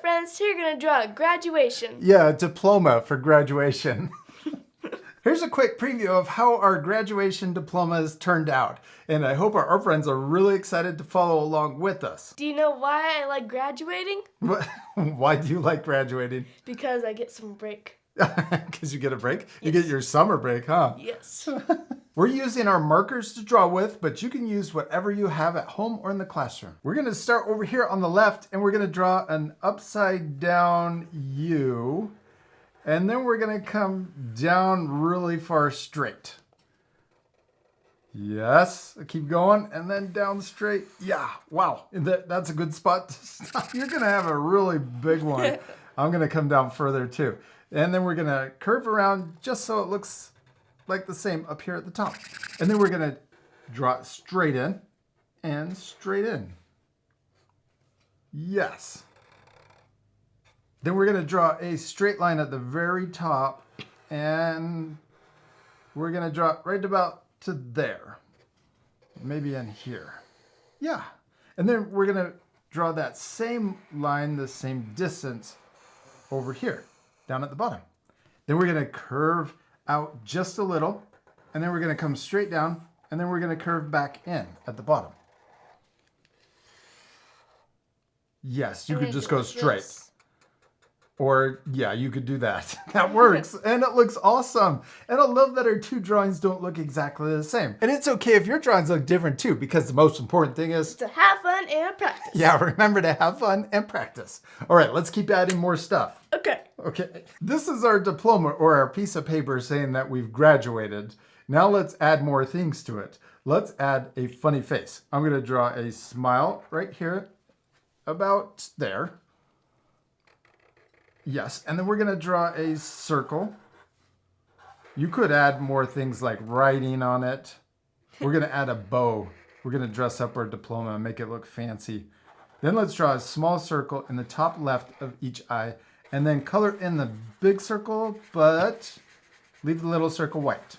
friends, today we're going to draw a graduation. Yeah, a diploma for graduation. Here's a quick preview of how our graduation diplomas turned out. And I hope our friends are really excited to follow along with us. Do you know why I like graduating? Why do you like graduating? Because I get some break. Because you get a break? Yes. You get your summer break, huh? Yes. We're using our markers to draw with, but you can use whatever you have at home or in the classroom. We're going to start over here on the left, and we're going to draw an upside down U. And then we're going to come down really far straight. Yes, keep going, and then down straight. Yeah, wow, that's a good spot to stop. You're going to have a really big one. I'm going to come down further too. And then we're going to curve around just so it looks like the same up here at the top. And then we're going to draw it straight in and straight in. Yes. Then we're going to draw a straight line at the very top, and we're going to draw it right about to there. Maybe in here. Yeah. And then we're going to draw that same line, the same distance over here, down at the bottom. Then we're going to curve out just a little, and then we're going to come straight down, and then we're going to curve back in at the bottom. Yes, you could just go straight. Or, yeah, you could do that. That works. And it looks awesome. And I love that our two drawings don't look exactly the same. And it's okay if your drawings look different too, because the most important thing is to have fun and practice. Yeah, remember to have fun and practice. All right, let's keep adding more stuff. Okay. Okay. This is our diploma, or our piece of paper saying that we've graduated. Now let's add more things to it. Let's add a funny face. I'm going to draw a smile right here, about there. Yes, and then we're going to draw a circle. You could add more things like writing on it. We're going to add a bow. We're going to dress up our diploma and make it look fancy. Then let's draw a small circle in the top left of each eye, and then color in the big circle, but leave the little circle white.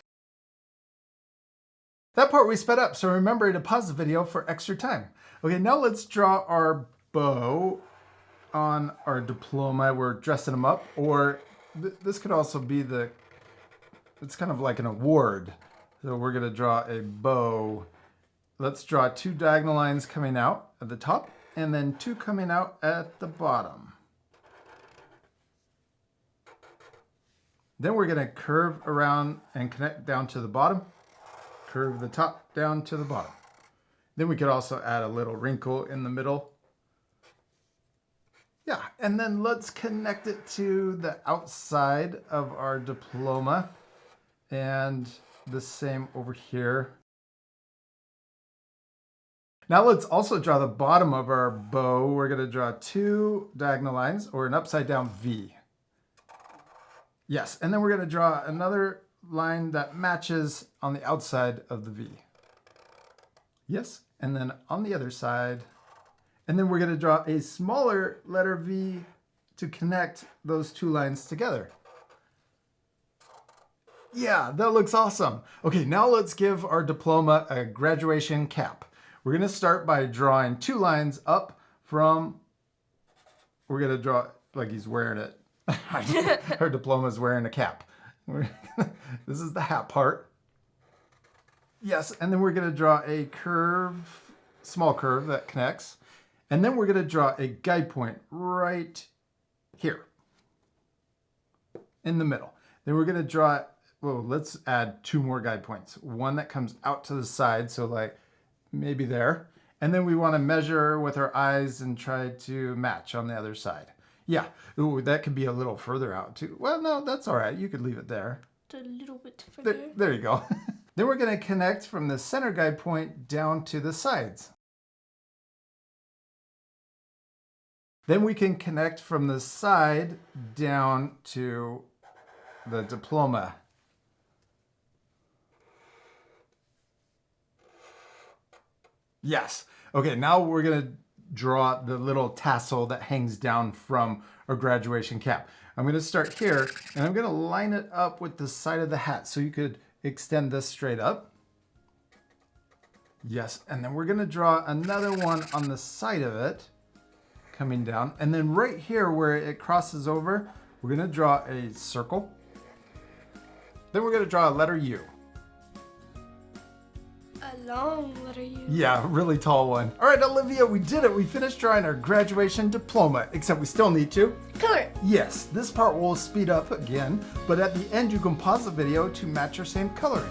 That part we sped up, so remember to pause the video for extra time. Okay, now let's draw our bow on our diploma. We're dressing them up, or this could also be it's kind of like an award. So we're going to draw a bow. Let's draw two diagonal lines coming out at the top, and then two coming out at the bottom. Then we're going to curve around and connect down to the bottom. Curve the top down to the bottom. Then we could also add a little wrinkle in the middle. Yeah, and then let's connect it to the outside of our diploma, and the same over here. Now let's also draw the bottom of our bow. We're going to draw two diagonal lines, or an upside down V. Yes, and then we're going to draw another line that matches on the outside of the V. Yes, and then on the other side. And then we're going to draw a smaller letter V to connect those two lines together. Yeah, that looks awesome. Okay, now let's give our diploma a graduation cap. We're going to start by drawing two lines up from, we're going to draw like he's wearing it. Her diploma is wearing a cap. This is the hat part. Yes, and then we're going to draw a curve, small curve that connects. And then we're going to draw a guide point right here in the middle. Then we're going to draw, well, let's add two more guide points. One that comes out to the side, so like maybe there. And then we want to measure with our eyes and try to match on the other side. Yeah, ooh, that could be a little further out too. Well, no, that's all right. You could leave it there. A little bit further. There you go. Then we're going to connect from the center guide point down to the sides. Then we can connect from the side down to the diploma. Yes. Okay, now we're going to draw the little tassel that hangs down from our graduation cap. I'm going to start here, and I'm going to line it up with the side of the hat, so you could extend this straight up. Yes, and then we're going to draw another one on the side of it, coming down. And then right here where it crosses over, we're going to draw a circle. Then we're going to draw a letter U. A long letter U. Yeah, a really tall one. All right, Olivia, we did it. We finished drawing our graduation diploma, except we still need to color it. Yes, this part will speed up again, but at the end you can pause the video to match your same coloring.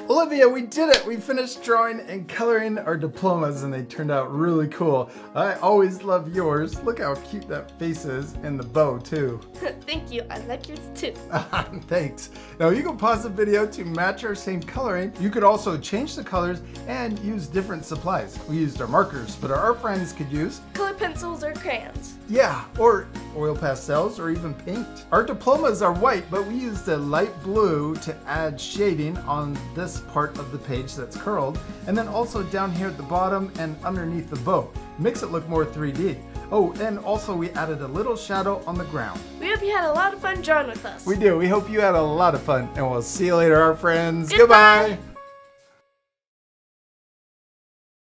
Olivia, we did it! We finished drawing and coloring our diplomas and they turned out really cool. I always love yours. Look how cute that face is and the bow too. Thank you. I like yours too. Thanks. Now you can pause the video to match our same coloring. You could also change the colors and use different supplies. We used our markers, but our art friends could use Color pencils or crayons. yeah, or oil pastels or even paint. Our diplomas are white, but we used a light blue to add shading on this part of the page that's curled, and then also down here at the bottom and underneath the bow. Makes it look more 3D. Oh, and also we added a little shadow on the ground. We hope you had a lot of fun drawing with us. We do. We hope you had a lot of fun, and we'll see you later, our friends. Goodbye. Goodbye.